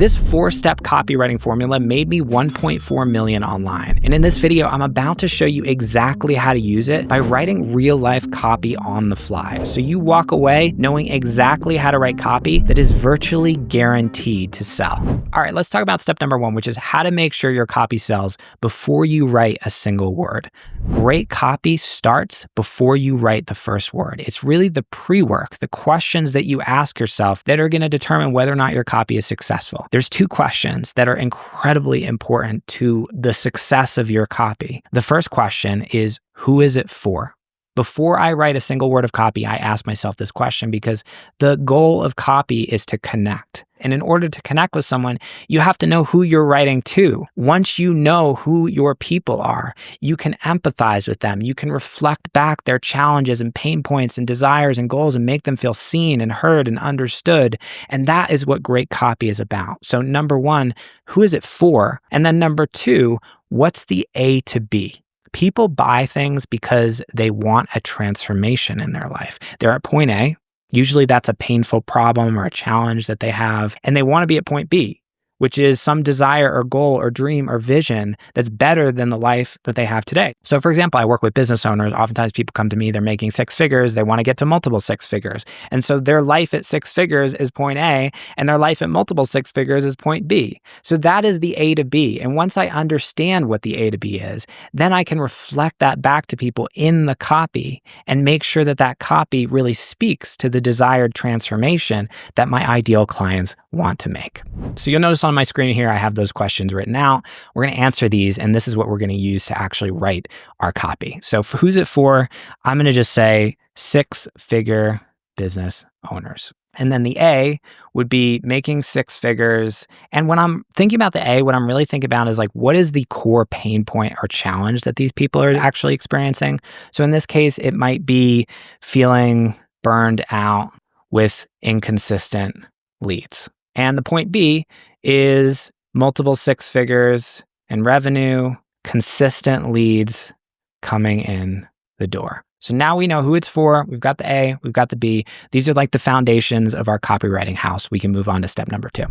This 4-step copywriting formula made me 1.4 million online. And in this video, I'm about to show you exactly how to use it by writing real-life copy on the fly. So you walk away knowing exactly how to write copy that is virtually guaranteed to sell. All right, let's talk about step number 1, which is how to make sure your copy sells before you write a single word. Great copy starts before you write the first word. It's really the pre-work, the questions that you ask yourself that are going to determine whether or not your copy is successful. There's 2 questions that are incredibly important to the success of your copy. The first question is, who is it for? Before I write a single word of copy, I ask myself this question because the goal of copy is to connect. And in order to connect with someone, you have to know who you're writing to. Once you know who your people are, you can empathize with them. You can reflect back their challenges and pain points and desires and goals and make them feel seen and heard and understood. And that is what great copy is about. So number 1, who is it for? And then number 2, what's the A to B? People buy things because they want a transformation in their life. They're at point A. Usually that's a painful problem or a challenge that they have, and they want to be at point B, which is some desire or goal or dream or vision that's better than the life that they have today. So for example, I work with business owners. Oftentimes people come to me, they're making 6 figures. They want to get to multiple 6 figures. And so their life at 6 figures is point A, and their life at multiple 6 figures is point B. So that is the A to B. And once I understand what the A to B is, then I can reflect that back to people in the copy and make sure that that copy really speaks to the desired transformation that my ideal clients want to make. So you'll notice on my screen here, I have those questions written out. We're going to answer these, and this is what we're going to use to actually write our copy. So for who's it for? I'm going to just say 6-figure business owners. And then the A would be making 6 figures. And when I'm thinking about the A, what I'm really thinking about is like, what is the core pain point or challenge that these people are actually experiencing? So in this case, it might be feeling burned out with inconsistent leads. And the point B is multiple 6 figures in revenue, consistent leads coming in the door. So now we know who it's for. We've got the A, we've got the B. These are like the foundations of our copywriting house. We can move on to step number 2.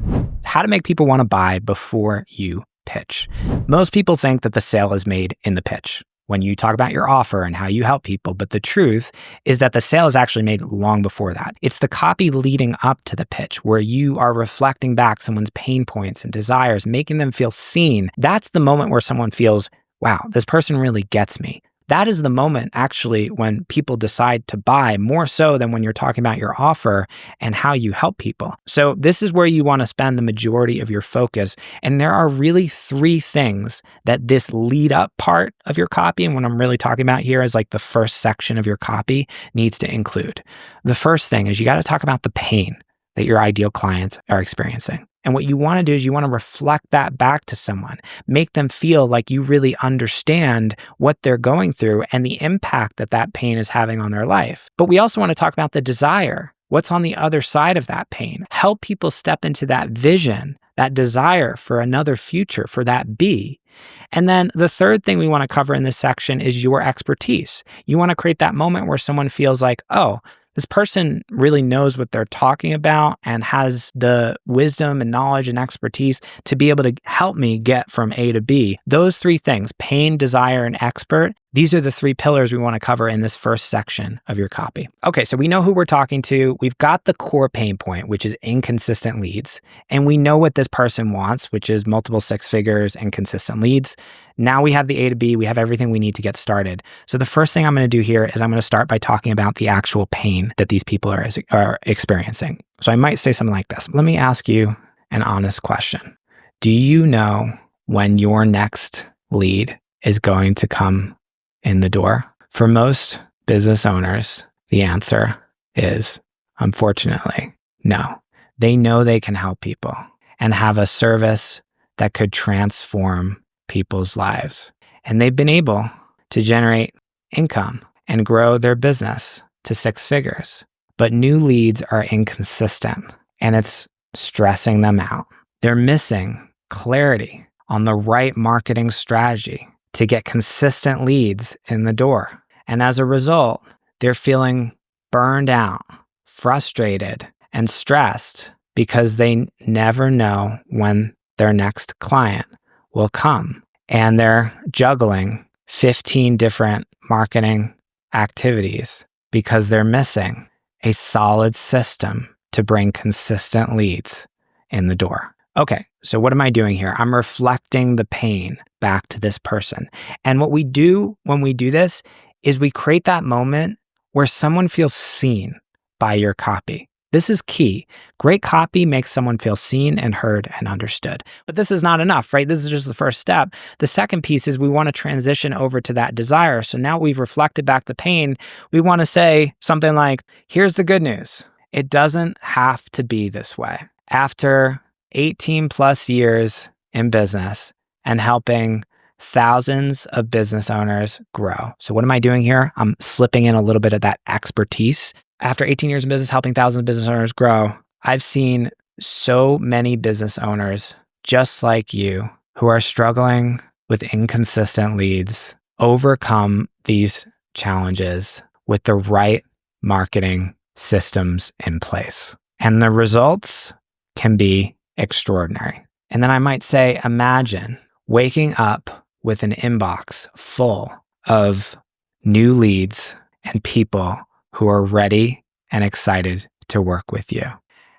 How to make people want to buy before you pitch. Most people think that the sale is made in the pitch when you talk about your offer and how you help people. But the truth is that the sale is actually made long before that. It's the copy leading up to the pitch where you are reflecting back someone's pain points and desires, making them feel seen. That's the moment where someone feels, wow, this person really gets me. That is the moment actually when people decide to buy, more so than when you're talking about your offer and how you help people. So this is where you want to spend the majority of your focus. And there are really 3 things that this lead up part of your copy, and what I'm really talking about here is like the first section of your copy, needs to include. The first thing is you got to talk about the pain that your ideal clients are experiencing. And what you want to do is you want to reflect that back to someone, make them feel like you really understand what they're going through and the impact that that pain is having on their life. But we also want to talk about the desire. What's on the other side of that pain? Help people step into that vision, that desire for another future, for that B. And then the third thing we want to cover in this section is your expertise. You want to create that moment where someone feels like, oh, this person really knows what they're talking about and has the wisdom and knowledge and expertise to be able to help me get from A to B. Those 3 things, pain, desire, and expert, these are the 3 pillars we want to cover in this first section of your copy. Okay, so we know who we're talking to. We've got the core pain point, which is inconsistent leads. And we know what this person wants, which is multiple 6 figures and consistent leads. Now we have the A to B. We have everything we need to get started. So the first thing I'm going to do here is I'm going to start by talking about the actual pain that these people are experiencing. So I might say something like this. Let me ask you an honest question. Do you know when your next lead is going to come in the door? For most business owners, the answer is, unfortunately, no. They know they can help people and have a service that could transform people's lives. And they've been able to generate income and grow their business to 6 figures. But new leads are inconsistent and it's stressing them out. They're missing clarity on the right marketing strategy to get consistent leads in the door. And as a result, they're feeling burned out, frustrated, and stressed because they never know when their next client will come. And they're juggling 15 different marketing activities because they're missing a solid system to bring consistent leads in the door. Okay, so what am I doing here? I'm reflecting the pain back to this person. And what we do when we do this is we create that moment where someone feels seen by your copy. This is key. Great copy makes someone feel seen and heard and understood. But this is not enough, right? This is just the first step. The second piece is we want to transition over to that desire. So now we've reflected back the pain. We want to say something like, here's the good news. It doesn't have to be this way. After 18 plus years in business and helping thousands of business owners grow. So what am I doing here? I'm slipping in a little bit of that expertise. After 18 years in business, helping thousands of business owners grow, I've seen so many business owners just like you who are struggling with inconsistent leads overcome these challenges with the right marketing systems in place. And the results can be extraordinary. And then I might say, imagine waking up with an inbox full of new leads and people who are ready and excited to work with you.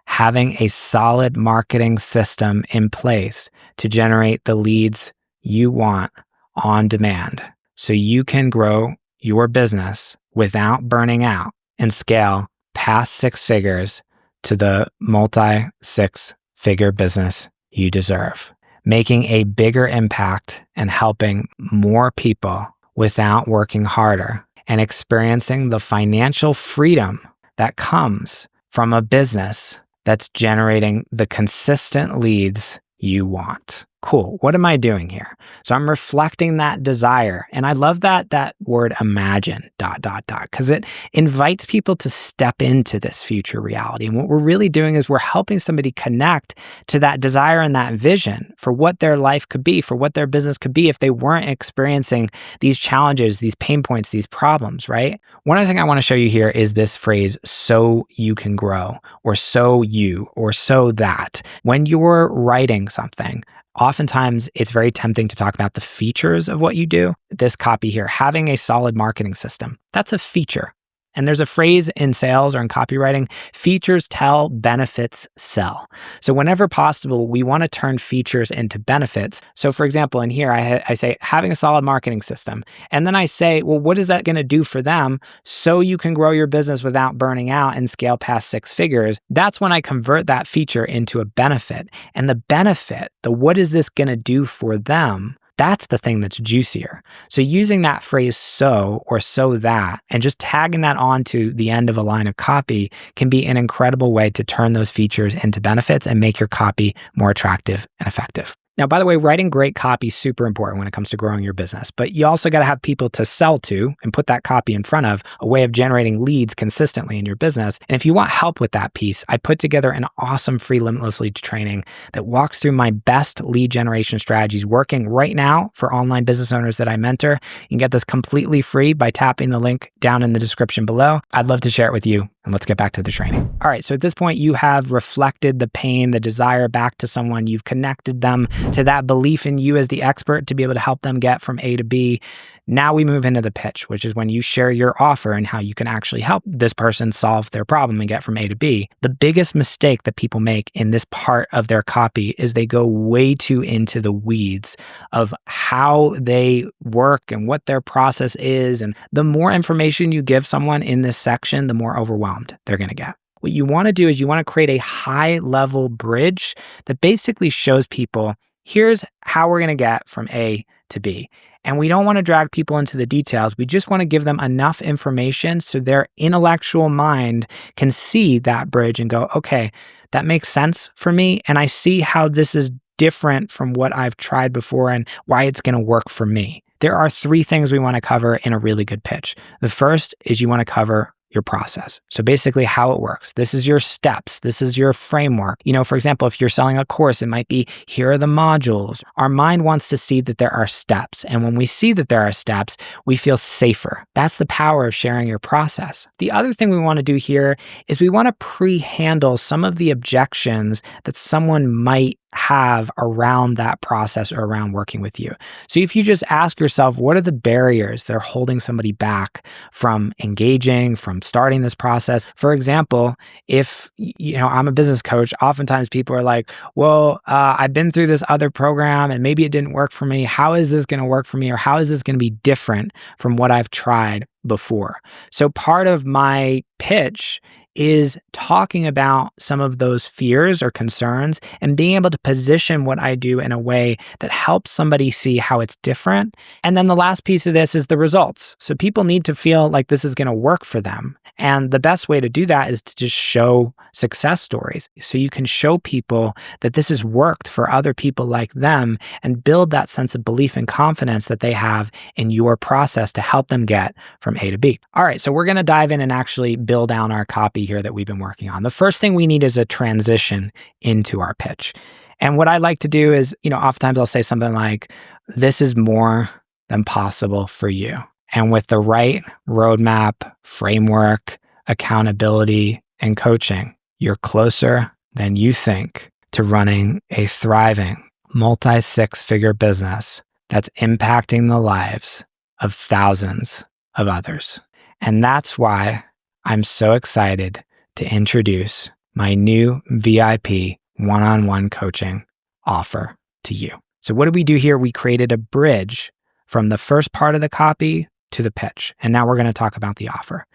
Having a solid marketing system in place to generate the leads you want on demand so you can grow your business without burning out and scale past 6 figures to the multi-6-figure business you deserve. Making a bigger impact and helping more people without working harder and experiencing the financial freedom that comes from a business that's generating the consistent leads you want. Cool. What am I doing here? So I'm reflecting that desire. And I love that word imagine, ... because it invites people to step into this future reality. And what we're really doing is we're helping somebody connect to that desire and that vision for what their life could be, for what their business could be if they weren't experiencing these challenges, these pain points, these problems, right? One other thing I want to show you here is this phrase, so you can grow, or so you, or so that. When you're writing something, oftentimes, it's very tempting to talk about the features of what you do. This copy here, having a solid marketing system, that's a feature. And there's a phrase in sales or in copywriting, features tell, benefits sell. So whenever possible, we want to turn features into benefits. So for example, in here, I say having a solid marketing system. And then I say, well, what is that going to do for them so you can grow your business without burning out and scale past 6 figures? That's when I convert that feature into a benefit. And the benefit, the what is this going to do for them? That's the thing that's juicier. So using that phrase so or so that and just tagging that onto the end of a line of copy can be an incredible way to turn those features into benefits and make your copy more attractive and effective. Now, by the way, writing great copy is super important when it comes to growing your business, but you also got to have people to sell to and put that copy in front of, a way of generating leads consistently in your business. And if you want help with that piece, I put together an awesome free Limitless Leads training that walks through my best lead generation strategies working right now for online business owners that I mentor. You can get this completely free by tapping the link down in the description below. I'd love to share it with you. And let's get back to the training. All right, so at this point, you have reflected the pain, the desire back to someone. You've connected them to that belief in you as the expert to be able to help them get from A to B. Now we move into the pitch, which is when you share your offer and how you can actually help this person solve their problem and get from A to B. The biggest mistake that people make in this part of their copy is they go way too into the weeds of how they work and what their process is. And the more information you give someone in this section, the more overwhelmed they're going to get. What you want to do is you want to create a high-level bridge that basically shows people, here's how we're going to get from A to B. And we don't want to drag people into the details. We just want to give them enough information so their intellectual mind can see that bridge and go, okay, that makes sense for me. And I see how this is different from what I've tried before and why it's going to work for me. There are 3 things we want to cover in a really good pitch. The first is you want to cover your process. So basically how it works. This is your steps. This is your framework. For example, if you're selling a course, it might be, here are the modules. Our mind wants to see that there are steps. And when we see that there are steps, we feel safer. That's the power of sharing your process. The other thing we want to do here is we want to pre-handle some of the objections that someone might have around that process or around working with you. So if you just ask yourself, what are the barriers that are holding somebody back from engaging, from starting this process? For example, if I'm a business coach, oftentimes people are like, well, I've been through this other program and maybe it didn't work for me. How is this going to work for me? Or how is this going to be different from what I've tried before? So part of my pitch is talking about some of those fears or concerns and being able to position what I do in a way that helps somebody see how it's different. And then the last piece of this is the results. So people need to feel like this is going to work for them. And the best way to do that is to just show success stories. So you can show people that this has worked for other people like them and build that sense of belief and confidence that they have in your process to help them get from A to B. All right, so we're going to dive in and actually build down our copy here that we've been working on. The first thing we need is a transition into our pitch. And what I like to do is, oftentimes I'll say something like, this is more than possible for you. And with the right roadmap, framework, accountability, and coaching, you're closer than you think to running a thriving multi-six-figure business that's impacting the lives of thousands of others. And that's why I'm so excited to introduce my new VIP one-on-one coaching offer to you. So what did we do here? We created a bridge from the first part of the copy to the pitch. And now we're going to talk about the offer.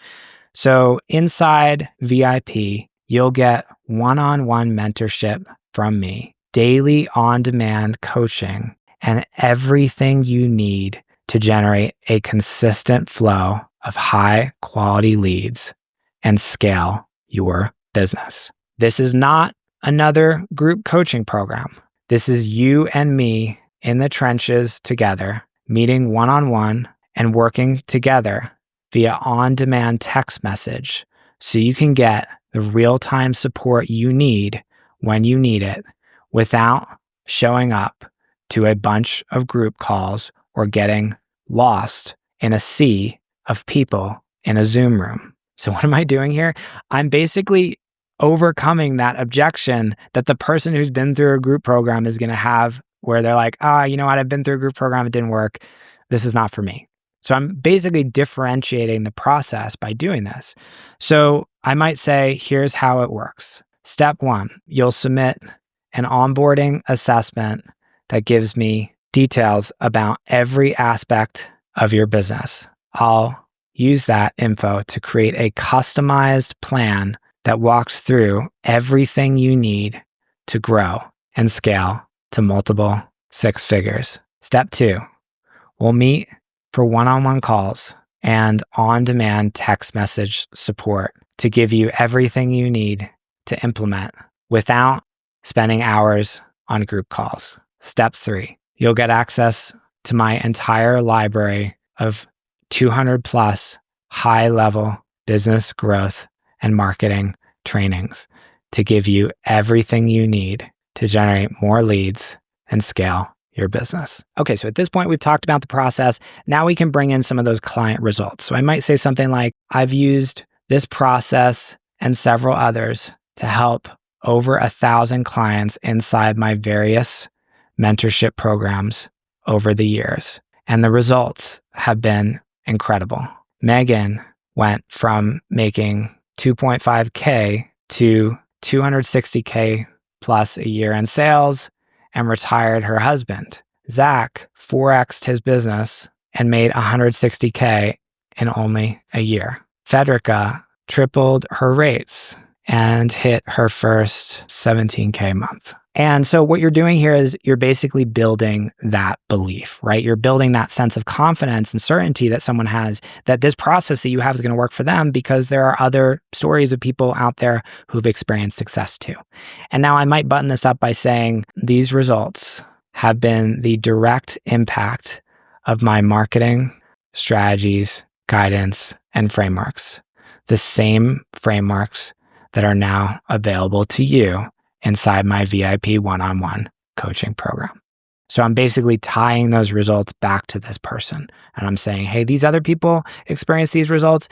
So inside VIP, you'll get one-on-one mentorship from me, daily on-demand coaching, and everything you need to generate a consistent flow of high-quality leads and scale your business. This is not another group coaching program. This is you and me in the trenches together, meeting one-on-one and working together via on-demand text message so you can get the real-time support you need when you need it without showing up to a bunch of group calls or getting lost in a sea of people in a Zoom room. So what am I doing here? I'm basically overcoming that objection that the person who's been through a group program is going to have where they're like, you know what? I've been through a group program. It didn't work. This is not for me. So I'm basically differentiating the process by doing this. So I might say, here's how it works. Step 1, you'll submit an onboarding assessment that gives me details about every aspect of your business. I'll use that info to create a customized plan that walks through everything you need to grow and scale to multiple six figures. Step 2, we'll meet for one-on-one calls and on-demand text message support to give you everything you need to implement without spending hours on group calls. Step 3, you'll get access to my entire library of 200 plus high-level business growth and marketing trainings to give you everything you need to generate more leads and scale your business. Okay, so at this point, we've talked about the process. Now we can bring in some of those client results. So I might say something like, I've used this process and several others to help over 1,000 clients inside my various mentorship programs over the years. And the results have been incredible. Megan went from making 2.5K to 260K plus a year in sales and retired her husband. Zach 4x'd his business and made 160K in only a year. Federica tripled her rates and hit her first 17K month. And so what you're doing here is you're basically building that belief, right? You're building that sense of confidence and certainty that someone has that this process that you have is going to work for them because there are other stories of people out there who've experienced success too. And now I might button this up by saying these results have been the direct impact of my marketing strategies, guidance, and frameworks. the same frameworks that are now available to you inside my VIP one-on-one coaching program. So I'm basically tying those results back to this person. And I'm saying, hey, these other people experience these results,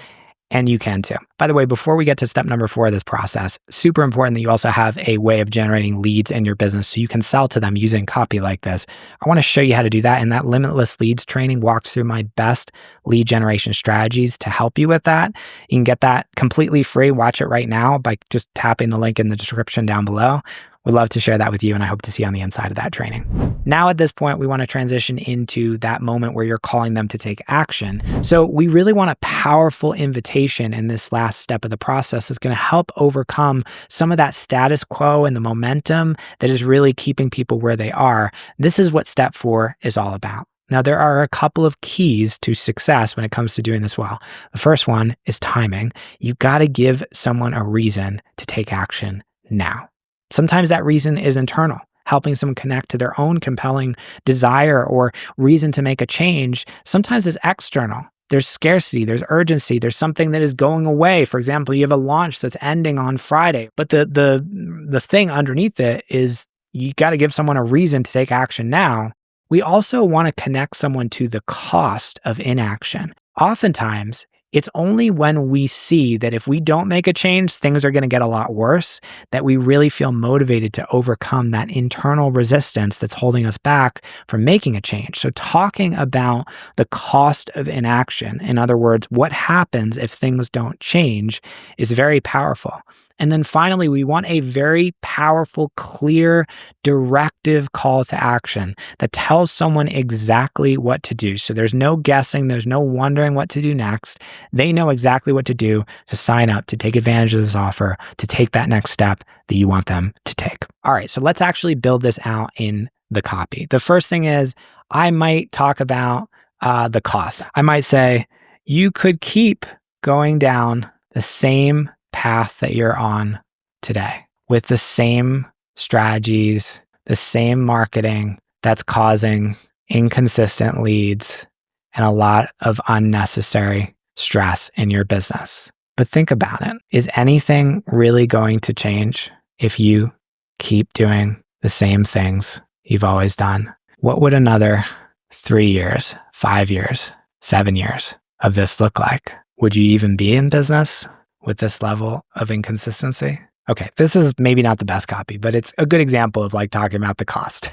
and you can too. By the way, before we get to step number 4 of this process, super important that you also have a way of generating leads in your business so you can sell to them using copy like this. I want to show you how to do that. And that Limitless Leads training walks through my best lead generation strategies to help you with that. You can get that completely free. Watch it right now by just tapping the link in the description down below. Would love to share that with you, and I hope to see you on the inside of that training. Now at this point, we want to transition into that moment where you're calling them to take action. So we really want a powerful invitation in this last step of the process that's going to help overcome some of that status quo and the momentum that is really keeping people where they are. This is what step 4 is all about. Now, there are a couple of keys to success when it comes to doing this well. The first one is timing. You got to give someone a reason to take action now. Sometimes that reason is internal, helping someone connect to their own compelling desire or reason to make a change. Sometimes it's external. There's scarcity, there's urgency, there's something that is going away. For example, you have a launch that's ending on Friday, but the thing underneath it is you got to give someone a reason to take action now. We also want to connect someone to the cost of inaction. Oftentimes, it's only when we see that if we don't make a change, things are going to get a lot worse, that we really feel motivated to overcome that internal resistance that's holding us back from making a change. So talking about the cost of inaction, in other words, what happens if things don't change, is very powerful. And then finally, we want a very powerful, clear, directive call to action that tells someone exactly what to do. So there's no guessing, there's no wondering what to do next. They know exactly what to do to sign up, to take advantage of this offer, to take that next step that you want them to take. All right, so let's actually build this out in the copy. The first thing is I might talk about the cost. I might say, you could keep going down the same path that you're on today with the same strategies, the same marketing that's causing inconsistent leads and a lot of unnecessary stress in your business. But think about it. Is anything really going to change if you keep doing the same things you've always done? What would another 3 years, 5 years, 7 years of this look like? Would you even be in business with this level of inconsistency? Okay, this is maybe not the best copy, but it's a good example of like talking about the cost.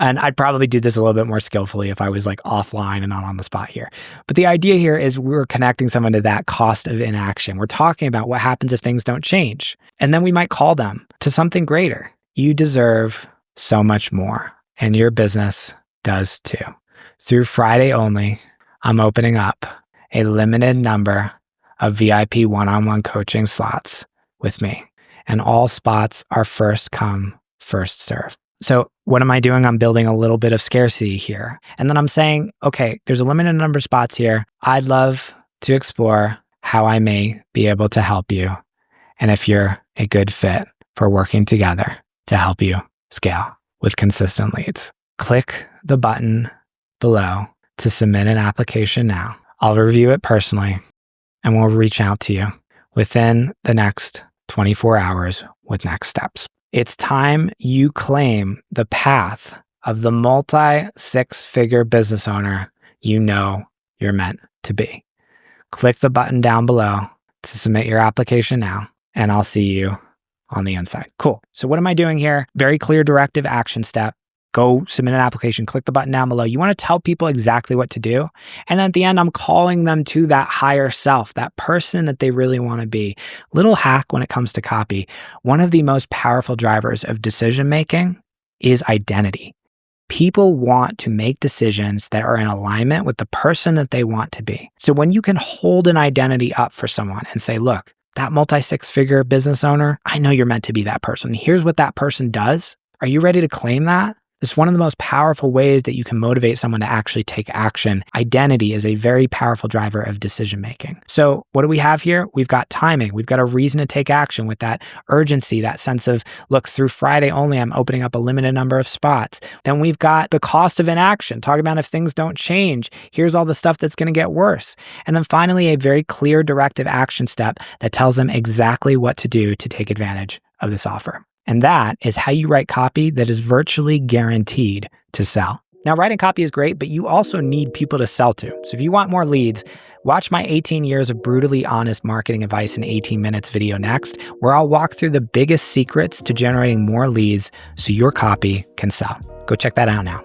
And I'd probably do this a little bit more skillfully if I was like offline and not on the spot here. But the idea here is we're connecting someone to that cost of inaction. We're talking about what happens if things don't change. And then we might call them to something greater. You deserve so much more, and your business does too. Through Friday only, I'm opening up a limited number of VIP one-on-one coaching slots with me. And all spots are first come, first serve. So what am I doing? I'm building a little bit of scarcity here. And then I'm saying, okay, there's a limited number of spots here. I'd love to explore how I may be able to help you. And if you're a good fit for working together to help you scale with consistent leads, click the button below to submit an application now. I'll review it personally, and we'll reach out to you within the next 24 hours with next steps. It's time you claim the path of the multi-six-figure business owner you know you're meant to be. Click the button down below to submit your application now, and I'll see you on the inside. Cool. So what am I doing here? Very clear directive action step. Go submit an application, click the button down below. You want to tell people exactly what to do. And then at the end, I'm calling them to that higher self, that person that they really want to be. Little hack when it comes to copy. One of the most powerful drivers of decision-making is identity. People want to make decisions that are in alignment with the person that they want to be. So when you can hold an identity up for someone and say, look, that multi-six-figure business owner, I know you're meant to be that person. Here's what that person does. Are you ready to claim that? It's one of the most powerful ways that you can motivate someone to actually take action. Identity is a very powerful driver of decision making. So what do we have here? We've got timing. We've got a reason to take action with that urgency, that sense of, look, through Friday only, I'm opening up a limited number of spots. Then we've got the cost of inaction. Talk about if things don't change, here's all the stuff that's going to get worse. And then finally, a very clear directive action step that tells them exactly what to do to take advantage of this offer. And that is how you write copy that is virtually guaranteed to sell. Now, writing copy is great, but you also need people to sell to. So if you want more leads, watch my 18 years of brutally honest marketing advice in 18 minutes video next, where I'll walk through the biggest secrets to generating more leads so your copy can sell. Go check that out now.